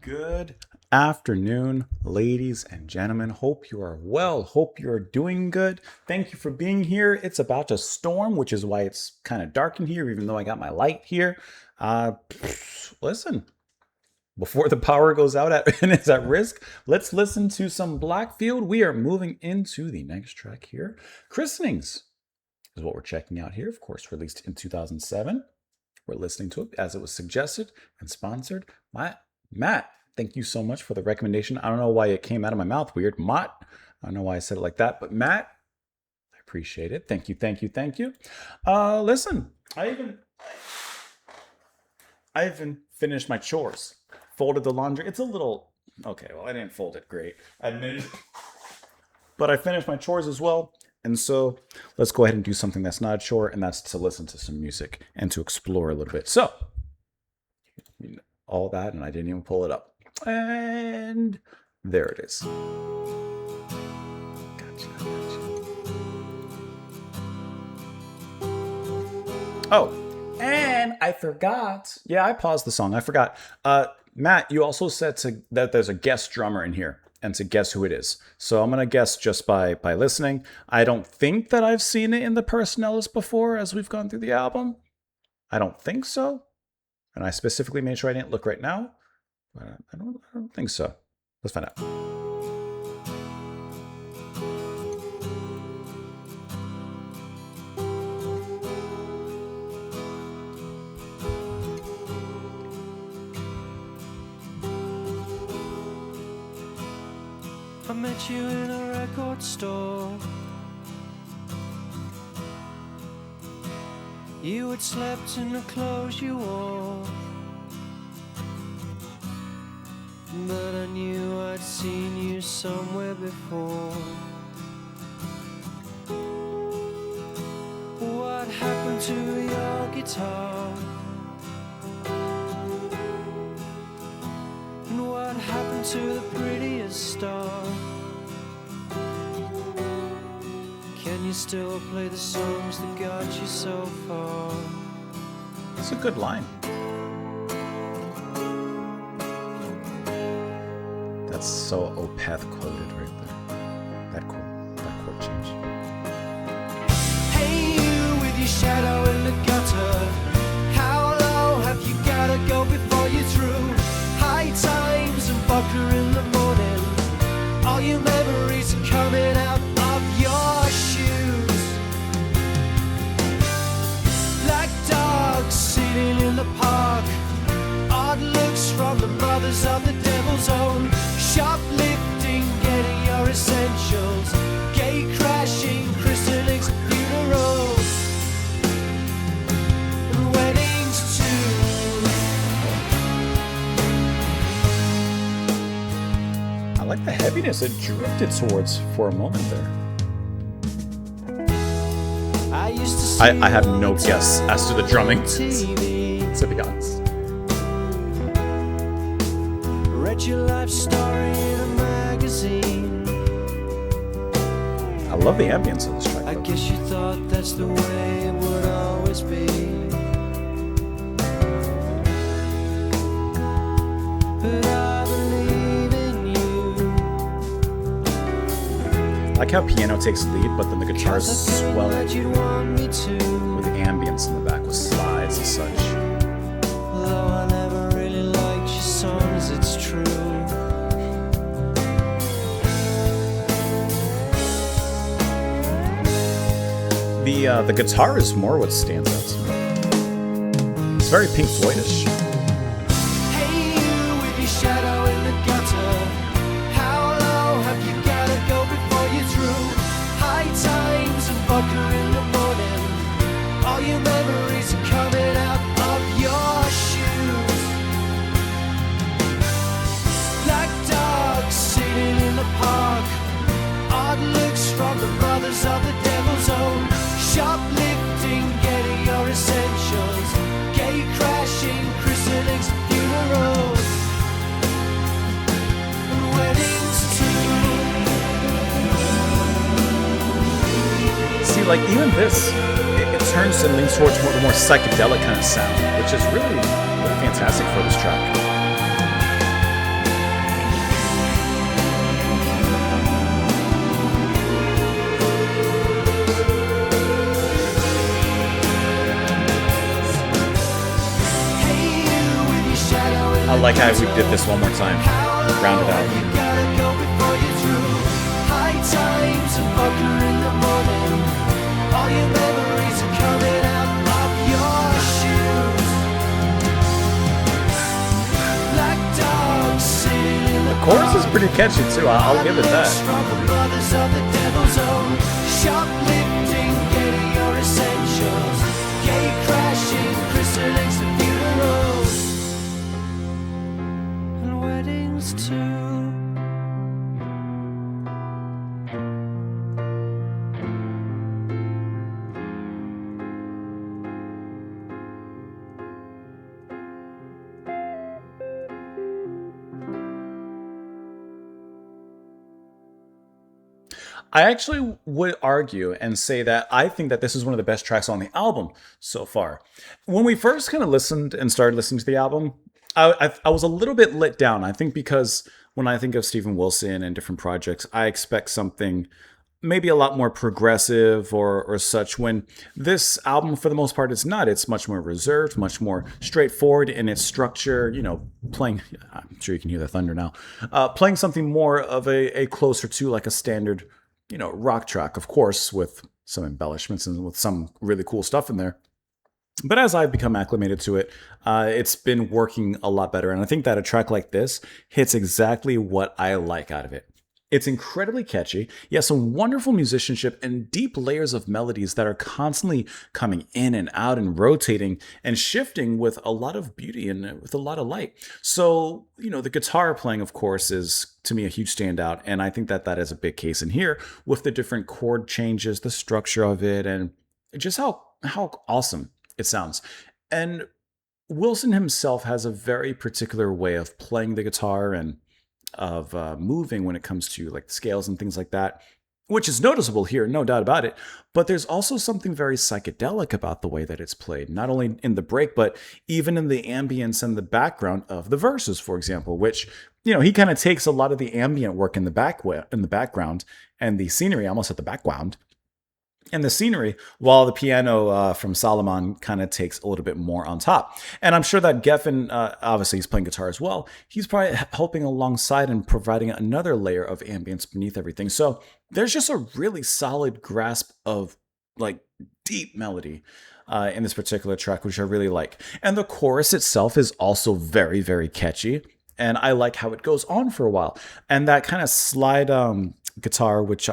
Good afternoon, ladies and gentlemen. Hope you are well. Hope you're doing good. Thank you for being here. It's about to storm, which is why it's kind of dark in here, even though I got my light here. Listen, before the power goes out and is at risk, let's listen to some Blackfield. We are moving into the next track here. Christenings is what we're checking out here. Of course, released in 2007. We're listening to it as it was suggested and sponsored by Matt. Thank you so much for the recommendation. I don't know why it came out of my mouth weird. Matt. I don't know why I said it like that, but Matt, I appreciate it. Thank you, thank you, thank you. Listen, I even finished my chores. Folded the laundry. It's a little okay. Well, I didn't fold it great, I admit, but I finished my chores as well. And so let's go ahead and do something that's not a chore, and that's to listen to some music and to explore a little bit. So all that, and I didn't even pull it up. And there it is. Gotcha. Oh, and I forgot. Yeah, I paused the song. I forgot. Matt, you also said that there's a guest drummer in here and to guess who it is. So I'm going to guess just by listening. I don't think that I've seen it in the Personellas before as we've gone through the album. I don't think so. And I specifically made sure I didn't look right now. But I don't think so. Let's find out. I met you in a record store. You had slept in the clothes you wore, but I knew I'd seen you somewhere before. What happened to your guitar? And what happened to the prettiest star? Can you still play the songs that got you so far? It's a good line. That's so Opeth quoted right there. That chord change. Hey, you with your shadow in the gutter. How low have you gotta go before you're through? High times and vodka in the morning. All your memories are coming out of your shoes. Like dogs sitting in the park. Odd looks from the mothers of the devil's own. Shoplifting, getting your essentials. Gay crashing, Christenings, funerals, and weddings too. I like the heaviness it drifted towards for a moment there. I have no guess as to the drumming, to be honest. Read your life story in a magazine. I love the ambience of this track, I though. guess you thought that's the way it would always be. But I believe in you. I like how piano takes lead, but then the guitars 'Cause I figured swell that you'd want me to. with the ambience in the back with slides and such. Though I never really liked your songs, it's true. The guitar is more what stands out to me. It's very Pink Floyd-ish. Hey, you with your shadow in the gutter. How low have you gotta go before you're through? High times and vodka in the morning. All your memories are coming out of your shoes. Like dogs sitting in the park. Odd looks from the mothers of the devil's own. Shoplifting, getting your essentials. Gay crashing, Christenings, funerals, and weddings too. See, like even this, it turns and leans towards the more psychedelic kind of sound, which is really fantastic for this track. I like how we did this one more time. Round it out. You gotta go before you're through. High times and fucker in the morning. All your memories are coming out of your shoes. Black dogs sitting in the Chorus is pretty catchy too. I'll give it that. from the brothers of the devil's own. Shoplifting, getting your essentials. Gay crashing, christenings and funerals. And weddings too. I actually would argue and say that I think that this is one of the best tracks on the album so far. When we first kind of listened and started listening to the album, I was a little bit let down. I think because when I think of Steven Wilson and different projects, I expect something maybe a lot more progressive or such, when this album for the most part is not. It's much more reserved, much more straightforward in its structure, playing, I'm sure you can hear the thunder now, playing something more of a closer to like a standard rock track, of course, with some embellishments and with some really cool stuff in there. But as I've become acclimated to it, it's been working a lot better. And I think that a track like this hits exactly what I like out of it. It's incredibly catchy. He has some wonderful musicianship and deep layers of melodies that are constantly coming in and out and rotating and shifting with a lot of beauty and with a lot of light. So, the guitar playing, of course, is to me a huge standout. And I think that that is a big case in here with the different chord changes, the structure of it, and just how awesome it sounds. And Wilson himself has a very particular way of playing the guitar and of moving when it comes to like scales and things like that, which is noticeable here, no doubt about it. But there's also something very psychedelic about the way that it's played, not only in the break, but even in the ambience and the background of the verses, for example, which, he kind of takes a lot of the ambient work in the background and the scenery almost at the background and the scenery, while the piano from Solomon kind of takes a little bit more on top. And I'm sure that Geffen, obviously he's playing guitar as well, he's probably helping alongside and providing another layer of ambience beneath everything. So there's just a really solid grasp of like deep melody in this particular track, which I really like. And the chorus itself is also very, very catchy. And I like how it goes on for a while. And that kind of slide guitar, which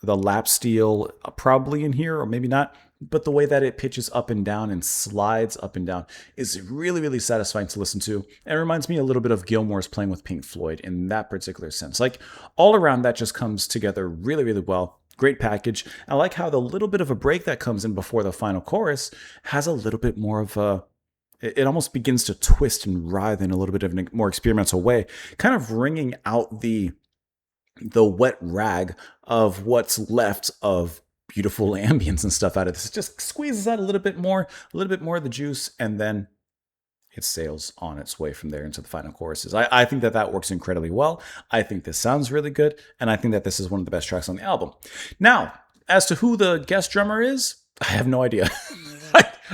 the lap steel probably in here, or maybe not, but the way that it pitches up and down and slides up and down is really, really satisfying to listen to. And it reminds me a little bit of Gilmour's playing with Pink Floyd in that particular sense. Like all around, that just comes together really, really well. Great package. I like how the little bit of a break that comes in before the final chorus has a little bit more of it almost begins to twist and writhe in a little bit of a more experimental way, kind of wringing out the wet rag of what's left of beautiful ambience and stuff out of this. It just squeezes out a little bit more of the juice, and then it sails on its way from there into the final choruses. I think that works incredibly well. I think this sounds really good, and I think that this is one of the best tracks on the album. Now, as to who the guest drummer is, I have no idea.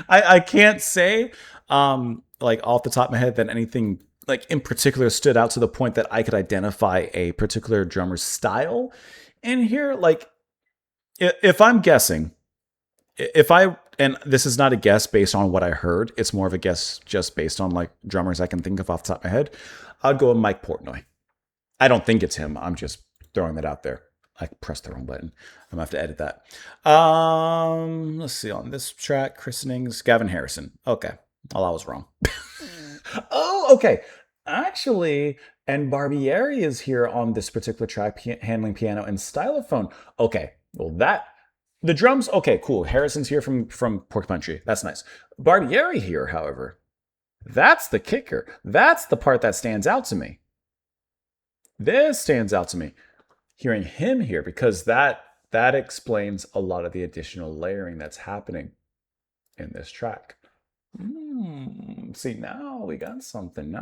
I can't say, like off the top of my head, that anything like in particular stood out to the point that I could identify a particular drummer's style. And here, like, if I'm guessing, and this is not a guess based on what I heard, it's more of a guess just based on like drummers I can think of off the top of my head, I'd go with Mike Portnoy. I don't think it's him. I'm just throwing that out there. I pressed the wrong button. I'm gonna have to edit that. Let's see, on this track, Christenings, Gavin Harrison. Okay. Well, I was wrong. Oh, okay. Actually, and Barbieri is here on this particular track, handling piano and stylophone. Okay, well the drums. Okay, cool. Harrison's here from Porcupine Tree. That's nice. Barbieri here, however, that's the kicker. That's the part that stands out to me. This stands out to me. Hearing him here, because that explains a lot of the additional layering that's happening in this track. See, now we got something.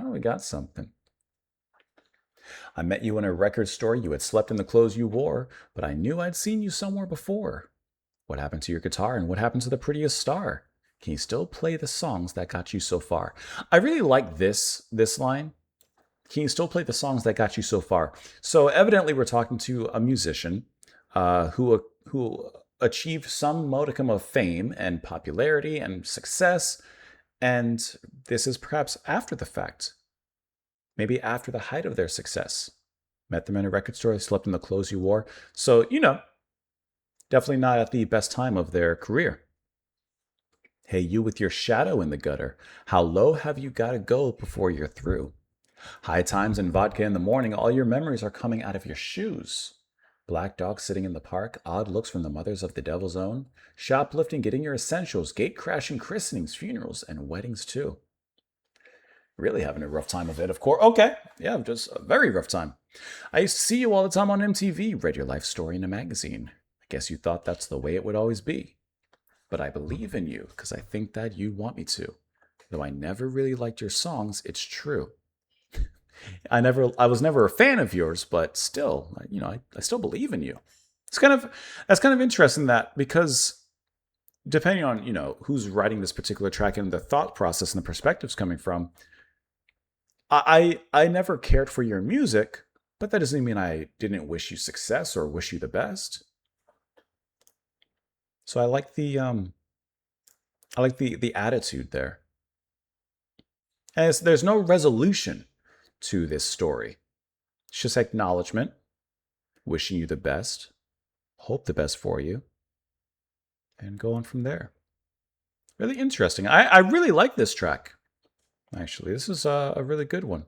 I met you in a record store. You had slept in the clothes you wore, but I knew I'd seen you somewhere before. What happened to your guitar and what happened to the prettiest star? Can you still play the songs that got you so far? I really like this line. Can you still play the songs that got you so far? So evidently, we're talking to a musician who achieved some modicum of fame and popularity and success, and this is perhaps after the fact, maybe after the height of their success. Met them in a record store, they slept in the clothes you wore. So, definitely not at the best time of their career. Hey, you with your shadow in the gutter, how low have you got to go before you're through? High times and vodka in the morning, all your memories are coming out of your shoes. Black dogs sitting in the park, odd looks from the mothers of the devil's own. Shoplifting, getting your essentials, gate crashing, christenings, funerals, and weddings too. Really having a rough time of it, of course. Okay, yeah, just a very rough time. I used to see you all the time on MTV, read your life story in a magazine. I guess you thought that's the way it would always be. But I believe in you because I think that you want me to. Though I never really liked your songs, it's true. I was never a fan of yours, but still, I still believe in you. That's kind of interesting that because depending on, who's writing this particular track and the thought process and the perspectives coming from, I never cared for your music, but that doesn't mean I didn't wish you success or wish you the best. So I like the attitude there. And there's no resolution to this story. It's just acknowledgement, wishing you the best, hope the best for you, and go on from there. Really interesting. I really like this track. Actually, this is a really good one.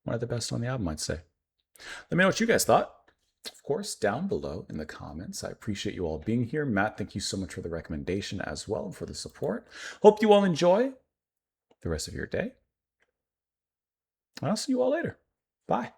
One of the best on the album, I'd say. Let me know what you guys thought. Of course, down below in the comments. I appreciate you all being here. Matt, thank you so much for the recommendation as well and for the support. Hope you all enjoy the rest of your day. And I'll see you all later. Bye.